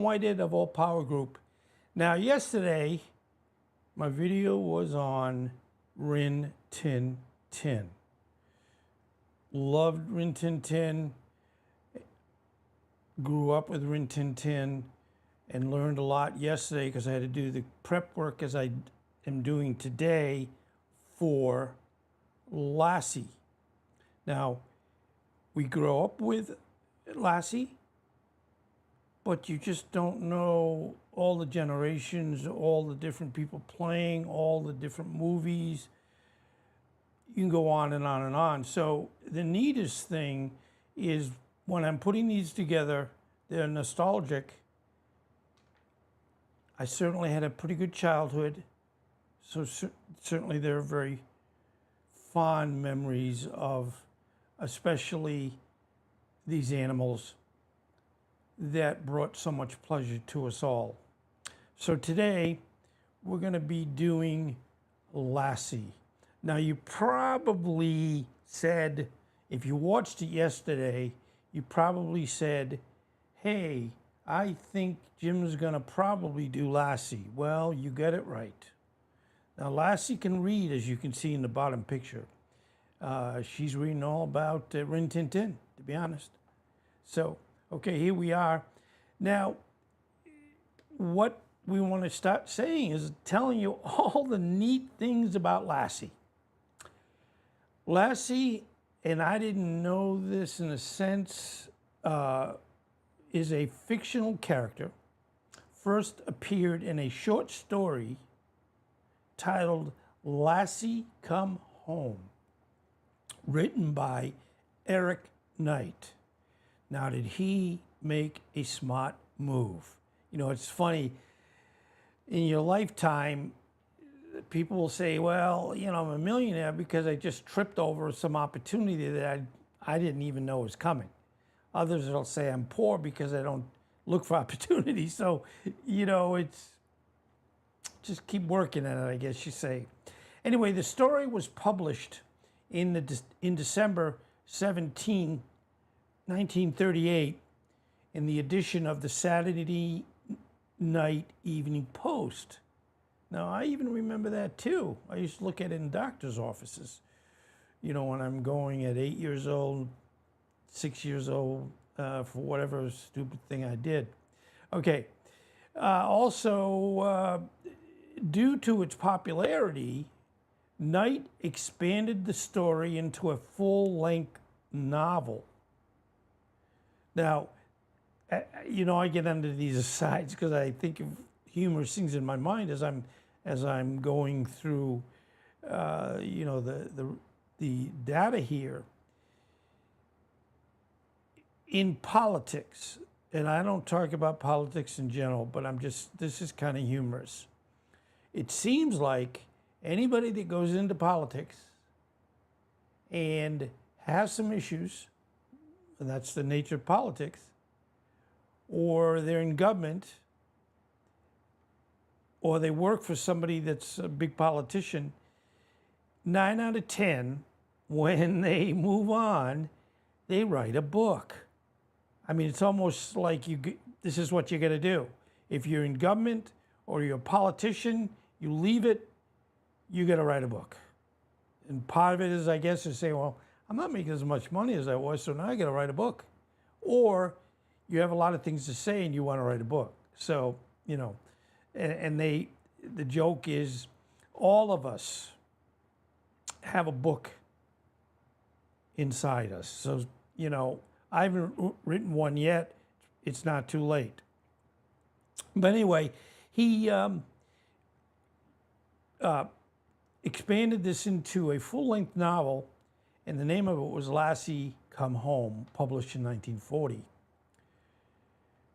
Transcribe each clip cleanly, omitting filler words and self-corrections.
Whitehead of All Power Group. Now, yesterday, my video was on Rin Tin Tin. Loved Rin Tin Tin, grew up with Rin Tin Tin, and learned a lot yesterday because I had to do the prep work as I am doing today for Lassie. Now, we grow up with Lassie, but you just don't know all the generations, all the different people playing, all the different movies. You can go on and on and on. So the neatest thing is when I'm putting these together, they're nostalgic. I certainly had a pretty good childhood, so certainly there are very fond memories of especially these animals that brought so much pleasure to us all. So today we're going to be doing Lassie. Now you probably said, if you watched it yesterday, you probably said, hey, I think Jim's going to probably do Lassie. Well, you got it right. Now Lassie can read, as you can see in the bottom picture. She's reading all about Rin Tin Tin, to be honest. So, okay, here we are. Now, what we want to start saying is telling you all the neat things about Lassie. Lassie, and I didn't know this in a sense, is a fictional character. First appeared in a short story titled Lassie Come Home, written by Eric Knight. Now, did he make a smart move? You know, it's funny, in your lifetime, people will say, well, you know, I'm a millionaire because I just tripped over some opportunity that I didn't even know was coming. Others will say I'm poor because I don't look for opportunities. So, you know, it's just keep working at it, I guess you say. Anyway, the story was published in December 17, 1938, in the edition of the Saturday Night Evening Post. Now, I even remember that too. I used to look at it in doctor's offices, you know, when I'm going at 8 years old, 6 years old, for whatever stupid thing I did. Okay. Also, due to its popularity, Knight expanded the story into a full-length novel. Now, you know, I get into these asides because I think of humorous things in my mind as I'm going through, you know, the data here. In politics, and I don't talk about politics in general, but this is kind of humorous. It seems like anybody that goes into politics and has some issues, and that's the nature of politics, or they're in government, or they work for somebody that's a big politician, 9 out of 10, when they move on, they write a book. I mean, it's almost like this is what you got to do. If you're in government or you're a politician, you leave it, you got to write a book. And part of it is, I guess, to say, well, I'm not making as much money as I was, so now I got to write a book. Or you have a lot of things to say and you want to write a book. So, you know, and the joke is all of us have a book inside us. So, you know, I haven't written one yet. It's not too late. But anyway, he expanded this into a full-length novel, and the name of it was Lassie Come Home, published in 1940.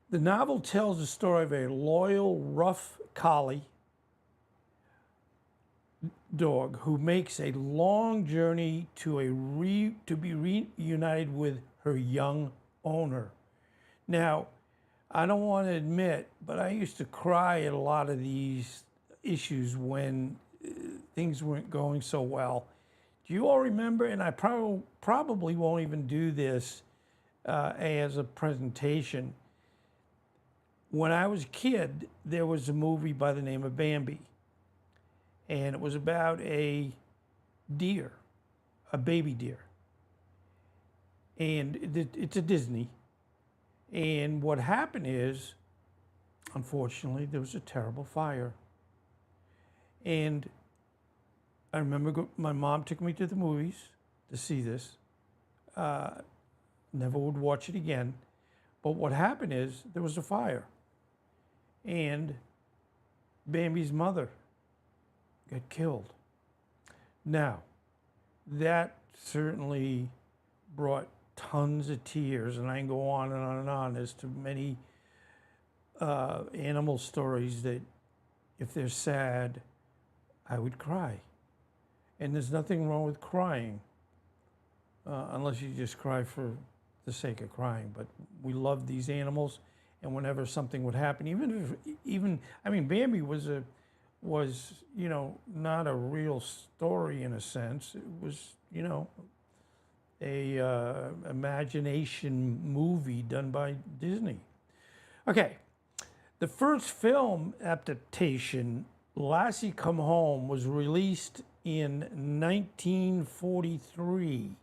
The novel tells the story of a loyal, rough collie dog who makes a long journey to be reunited with her young owner. Now, I don't want to admit, but I used to cry at a lot of these issues when things weren't going so well. Do you all remember? And I probably won't even do this as a presentation. when I was a kid, there was a movie by the name of Bambi, and it was about a deer, a baby deer, and it's a Disney. And what happened is, unfortunately, there was a terrible fire. And I remember my mom took me to the movies to see this. Never would watch it again. But what happened is there was a fire. And Bambi's mother got killed. Now, that certainly brought tons of tears, and I can go on and on and on as to many animal stories that if they're sad, I would cry. And there's nothing wrong with crying, unless you just cry for the sake of crying. But we love these animals, and whenever something would happen, I mean, Bambi was not a real story in a sense. It was, a imagination movie done by Disney. Okay, the first film adaptation, Lassie Come Home, was released in 1943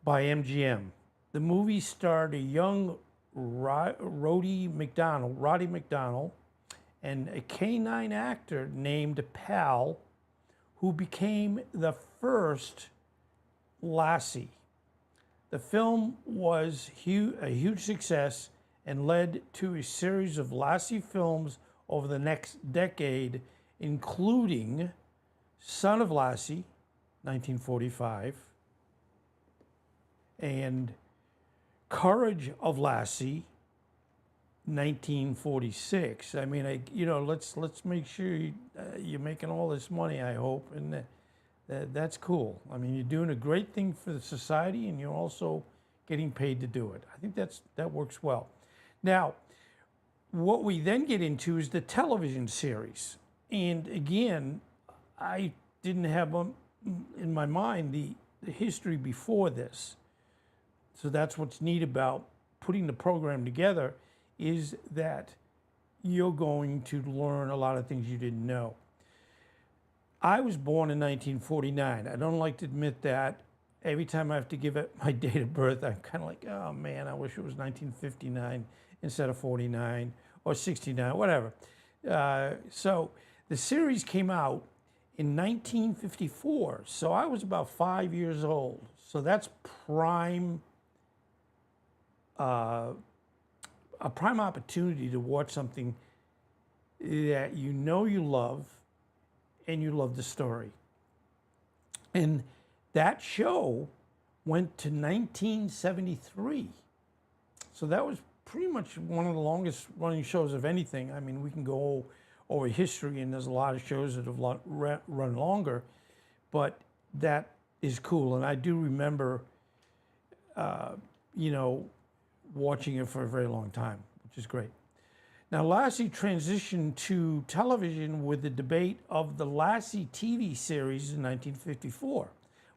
by MGM. The movie starred a young Roddy McDonald, and a canine actor named Pal, who became the first Lassie. The film was a huge success and led to a series of Lassie films over the next decade, including Son of Lassie, 1945, and Courage of Lassie, 1946. I mean, let's make sure you're making all this money, I hope, and that's cool. I mean, you're doing a great thing for the society, and you're also getting paid to do it. I think that works well. Now, what we then get into is the television series. And again, I didn't have in my mind the history before this. So that's what's neat about putting the program together, is that you're going to learn a lot of things you didn't know. I was born in 1949. I don't like to admit that. Every time I have to give it my date of birth, I'm kind of like, oh man, I wish it was 1959 instead of 49 or 69, whatever. So the series came out in 1954. So I was about 5 years old. So that's a prime opportunity to watch something that you love, and you love the story. And that show went to 1973. So that was pretty much one of the longest running shows of anything. I mean, we can go over history, and there's a lot of shows that have run longer, but that is cool. And I do remember, watching it for a very long time, which is great. Now, Lassie transitioned to television with the debut of the Lassie TV series in 1954,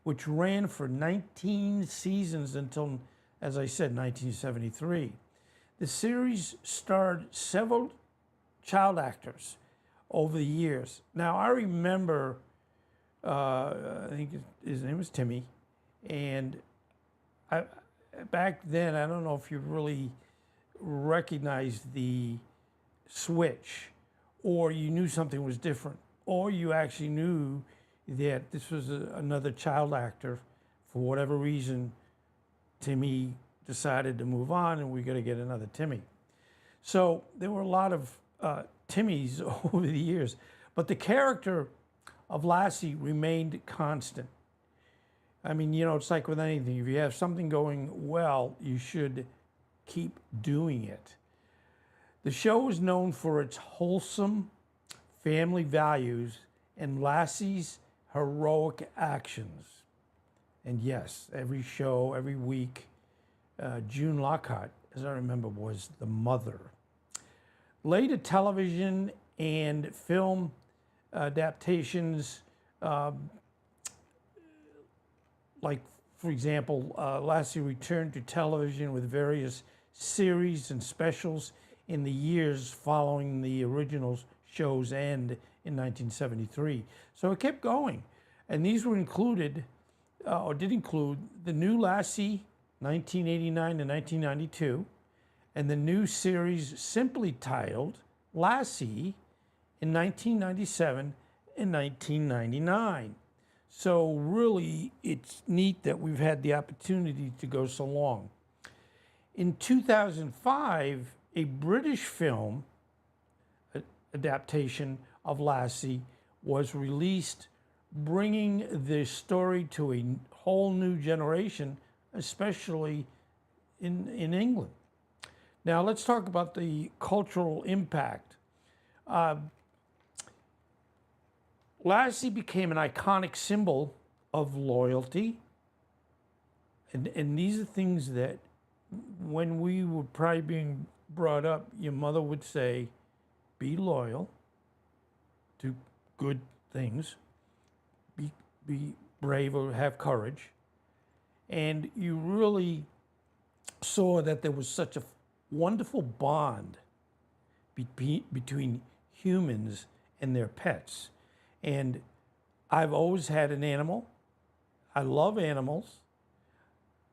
which ran for 19 seasons until, as I said, 1973. The series starred several child actors over the years. Now, I remember, I think his name was Timmy, and back then, I don't know if you really recognized the switch, or you knew something was different, or you actually knew that this was another child actor. For whatever reason, Timmy decided to move on, and we got to get another Timmy. So there were a lot of Timmys over the years, but the character of Lassie remained constant. I mean, it's like with anything. If you have something going well, you should keep doing it. The show is known for its wholesome family values and Lassie's heroic actions. And yes, every show, every week, June Lockhart, as I remember, was the mother. Later television and film adaptations, like, for example, Lassie returned to television with various series and specials, in the years following the original show's end in 1973. So it kept going. And these were included, or did include, the new Lassie, 1989 to 1992, and the new series simply titled Lassie in 1997 and 1999. So really, it's neat that we've had the opportunity to go so long. In 2005, a British film adaptation of Lassie was released, bringing the story to a whole new generation, especially in England. Now let's talk about the cultural impact. Lassie became an iconic symbol of loyalty. And these are things that when we were probably being brought up, your mother would say, be loyal, do good things, be brave or have courage. And you really saw that there was such a wonderful bond between humans and their pets. And I've always had an animal. I love animals.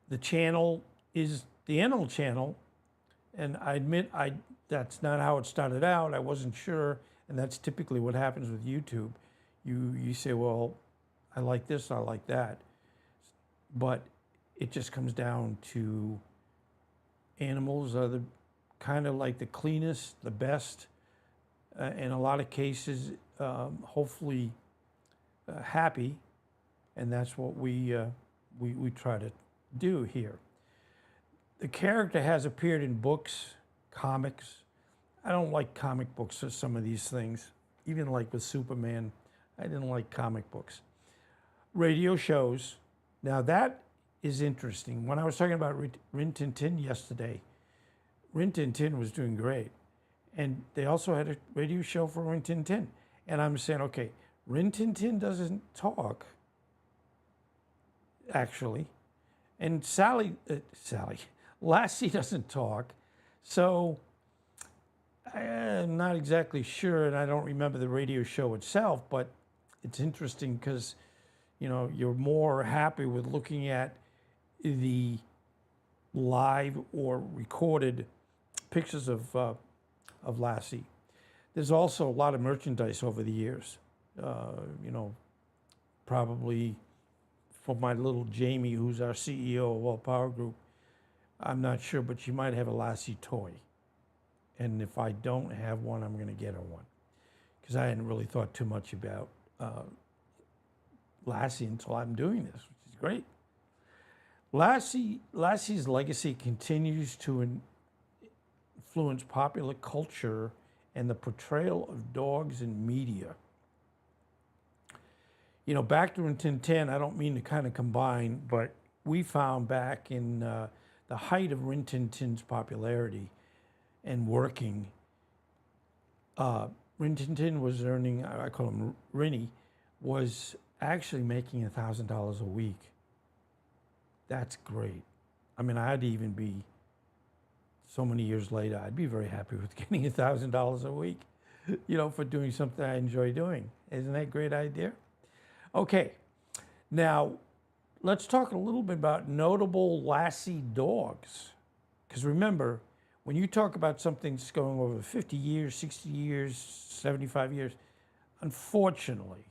The channel is the Animal Channel, and I admit that's not how it started out. I wasn't sure, and that's typically what happens with YouTube. You say, well, I like this, I like that, but it just comes down to animals are the kind of like the cleanest, the best, in a lot of cases, hopefully happy, and that's what we try to do here. The character has appeared in books, comics. I don't like comic books for some of these things. Even like with Superman, I didn't like comic books. Radio shows. Now that is interesting. When I was talking about Rin Tin Tin yesterday, Rin Tin Tin was doing great. And they also had a radio show for Rin Tin Tin. And I'm saying, okay, Rin Tin Tin doesn't talk, actually. And Lassie doesn't talk. So I'm not exactly sure, and I don't remember the radio show itself, but it's interesting because, you know, you're more happy with looking at the live or recorded pictures of Lassie. There's also a lot of merchandise over the years. You know, probably for my little Jamie, who's our CEO of All Power Group, I'm not sure, but she might have a Lassie toy. And if I don't have one, I'm going to get her one. Because I hadn't really thought too much about Lassie until I'm doing this, which is great. Lassie's legacy continues to influence popular culture and the portrayal of dogs in media. You know, back to Rin Tin Tin, I don't mean to kind of combine, but we found back in the height of Rin Tin Tin's popularity and working, Rin Tin Tin was earning, I call him Rinny, was actually making $1,000 a week. That's great. I mean, I'd even be, so many years later, I'd be very happy with getting $1,000 a week, you know, for doing something I enjoy doing. Isn't that a great idea? Okay, now let's talk a little bit about notable Lassie dogs. Because remember, when you talk about something that's going over 50 years, 60 years, 75 years, unfortunately,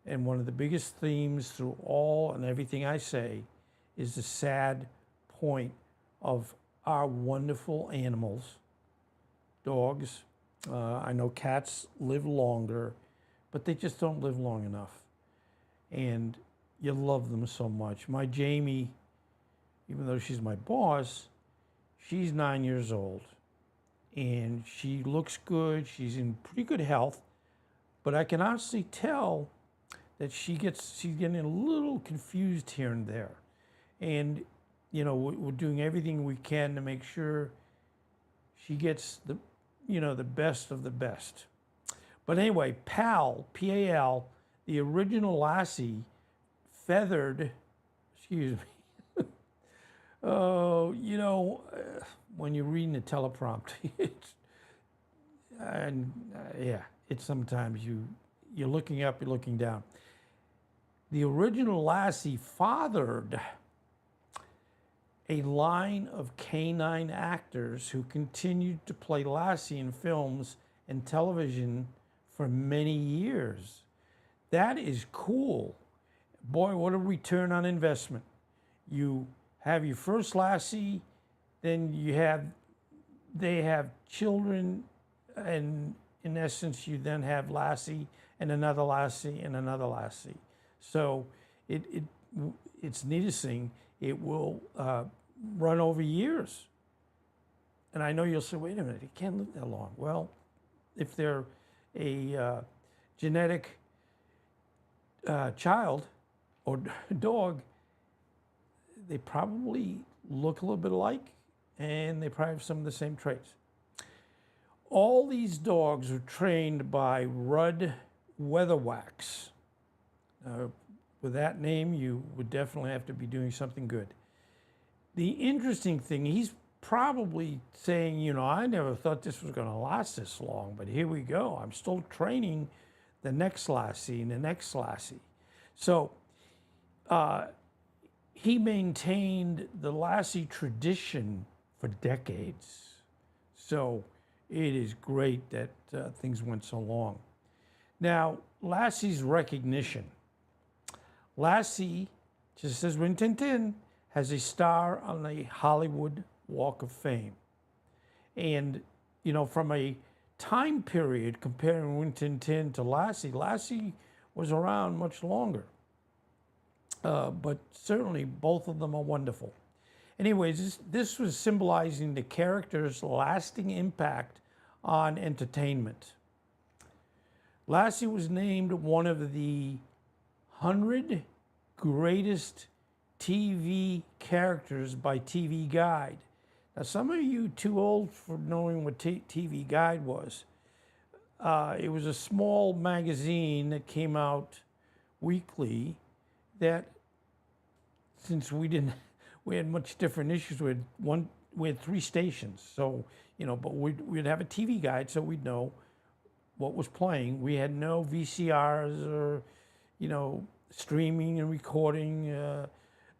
and one of the biggest themes through all and everything I say is the sad point of our wonderful animals, dogs. I know cats live longer, but they just don't live long enough. And you love them so much. My Jamie, even though she's my boss, she's 9 years old. And she looks good. She's in pretty good health. But I can honestly tell that she's getting a little confused here and there. And, you know, we're doing everything we can to make sure she gets the, you know, the best of the best. But anyway, Pal, P-A-L, the original Lassie, feathered, excuse me, oh, you know, when you're reading the teleprompter, yeah, it's sometimes you're looking up, you're looking down. The original Lassie fathered a line of canine actors who continued to play Lassie in films and television for many years. That is cool. Boy, what a return on investment. You have your first Lassie, then they have children, and in essence, you then have Lassie and another Lassie and another Lassie. So it's neatest thing. It will run over years. And I know you'll say, wait a minute, it can't live that long. Well, if they're a genetic child or dog, they probably look a little bit alike, and they probably have some of the same traits. All these dogs are trained by Rudd Weatherwax. With that name, you would definitely have to be doing something good. The interesting thing, he's probably saying, you know, I never thought this was going to last this long, but here we go. I'm still training the next Lassie and the next Lassie. So he maintained the Lassie tradition for decades. So it is great that things went so long. Now, Lassie's recognition. Lassie, just as Rin Tin Tin, has a star on the Hollywood Walk of Fame. And, you know, from a time period comparing Rin Tin Tin to Lassie, Lassie was around much longer. But certainly both of them are wonderful. Anyways, this was symbolizing the character's lasting impact on entertainment. Lassie was named one of the 100 greatest TV characters by TV Guide. Now, some of you too old for knowing what TV Guide was. It was a small magazine that came out weekly that, since we had much different issues. We had 3 stations, so, you know, but we'd have a TV guide so we'd know what was playing. We had no VCRs or, you know, streaming and recording,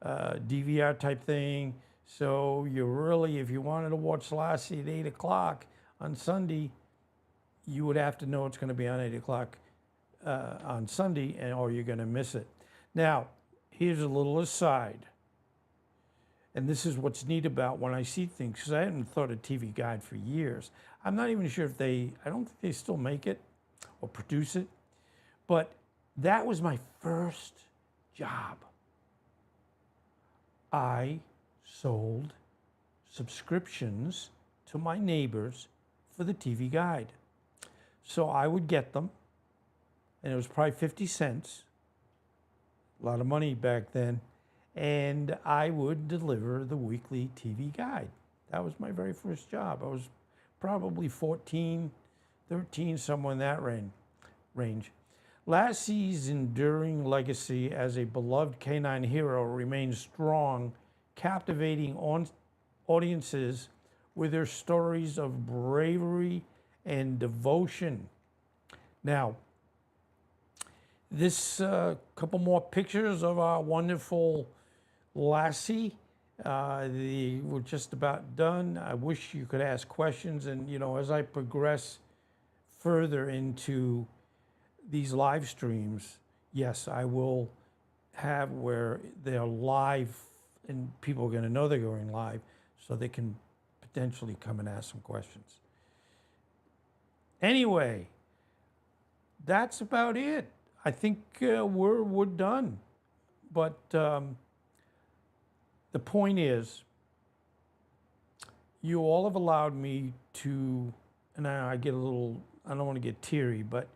DVR type thing. So you really, if you wanted to watch Lassie at 8 o'clock on Sunday, you would have to know it's going to be on 8 o'clock on Sunday, or you're going to miss it. Now, here's a little aside. And this is what's neat about when I see things, because I hadn't thought of TV Guide for years. I'm not even sure if I don't think they still make it or produce it. But that was my first job. I sold subscriptions to my neighbors for the TV Guide. So I would get them, and it was probably 50 cents, a lot of money back then, and I would deliver the weekly TV Guide. That was my very first job. I was probably 14, 13, somewhere in that range. Lassie's enduring legacy as a beloved canine hero remains strong, captivating audiences with her stories of bravery and devotion. Now, this couple more pictures of our wonderful Lassie. We're just about done. I wish you could ask questions, and, you know, as I progress further into these live streams, yes, I will have where they're live and people are going to know they're going live, so they can potentially come and ask some questions. Anyway, that's about it. I think we're done. But the point is, you all have allowed me to, and I get a little, I don't want to get teary, but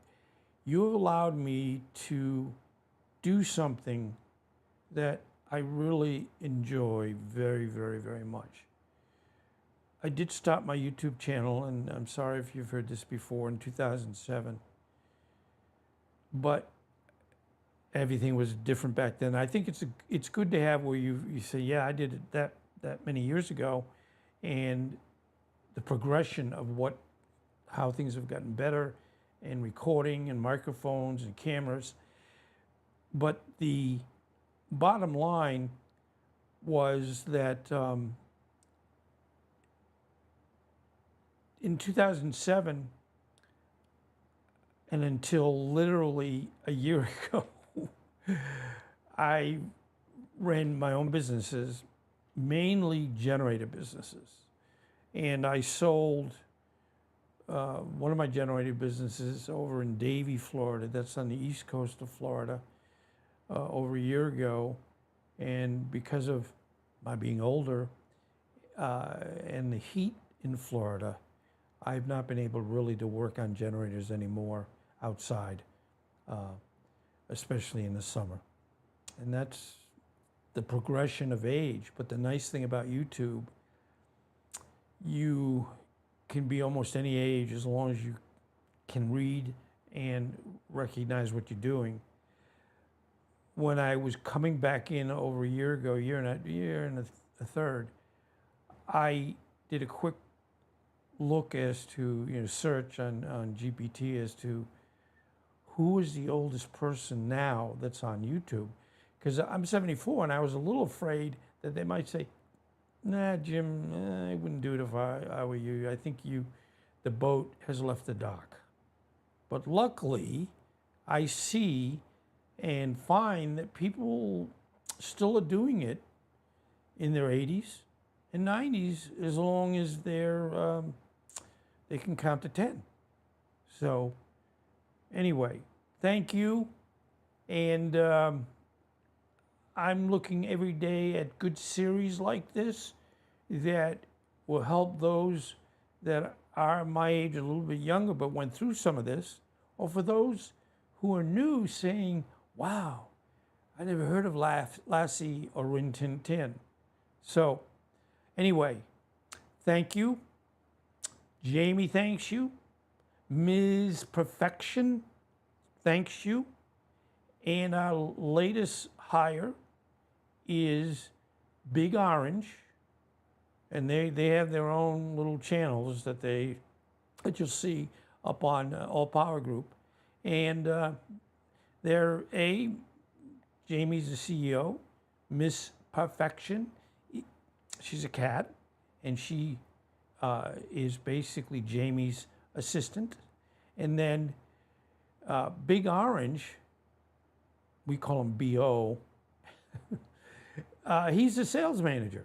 you have allowed me to do something that I really enjoy very, very, very much. I did start my YouTube channel, and I'm sorry if you've heard this before, in 2007. But everything was different back then. I think it's good to have where you say, yeah, I did it that many years ago, and the progression of how things have gotten better in recording and microphones and cameras. But the bottom line was that in 2007, and until literally a year ago, I ran my own businesses, mainly generator businesses. And I sold one of my generator businesses over in Davie, Florida. That's on the east coast of Florida, over a year ago. And because of my being older and the heat in Florida, I've not been able really to work on generators anymore outside, especially in the summer. And that's the progression of age. But the nice thing about YouTube, you can be almost any age as long as you can read and recognize what you're doing. When I was coming back in over a year ago, year and a third, I did a quick look as to, search on GPT as to who is the oldest person now that's on YouTube. Because I'm 74 and I was a little afraid that they might say, nah, Jim, I wouldn't do it if I were you. I think the boat has left the dock. But luckily, I see and find that people still are doing it in their 80s and 90s as long as they can count to 10. So anyway, thank you. And I'm looking every day at good series like this that will help those that are my age, a little bit younger, but went through some of this, or for those who are new saying, wow, I never heard of Lassie or Rin Tin Tin. So anyway, thank you. Jamie thanks you. Ms. Perfection thanks you. And our latest hire is Big Orange. And they have their own little channels that you'll see up on All Power Group. And Jamie's the CEO. Miss Perfection, she's a cat, and she is basically Jamie's assistant. And then Big Orange, we call him B.O., he's the sales manager.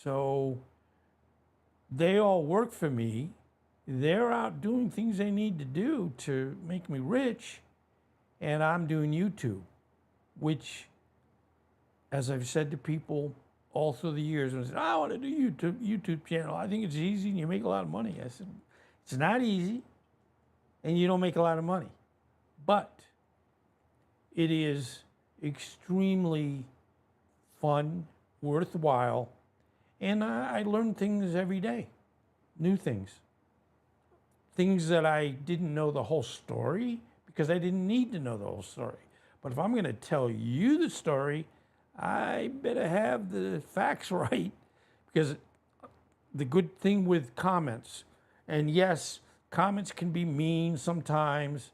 So they all work for me. They're out doing things they need to do to make me rich, and I'm doing YouTube, which, as I've said to people all through the years, when I said, I want to do YouTube channel, I think it's easy and you make a lot of money. I said, it's not easy and you don't make a lot of money, but it is extremely fun, worthwhile, and I learn things every day, new things. Things that I didn't know the whole story because I didn't need to know the whole story. But if I'm going to tell you the story, I better have the facts right, because the good thing with comments, and yes, comments can be mean sometimes,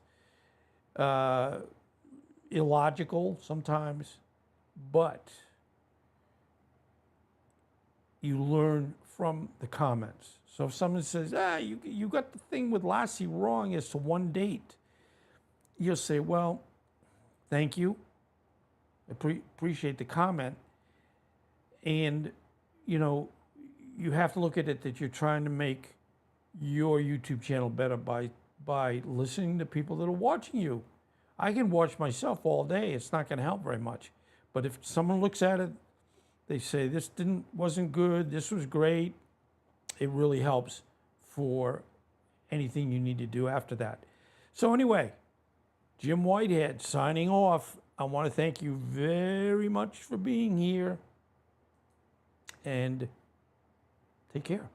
illogical sometimes, but you learn from the comments. So if someone says, you got the thing with Lassie wrong as to one date, you'll say, well, thank you. Appreciate the comment. And, you have to look at it that you're trying to make your YouTube channel better by listening to people that are watching you. I can watch myself all day. It's not going to help very much. But if someone looks at it, they say, this wasn't good, this was great, it really helps for anything you need to do after that. So anyway, Jim Whitehead signing off. I want to thank you very much for being here, and take care.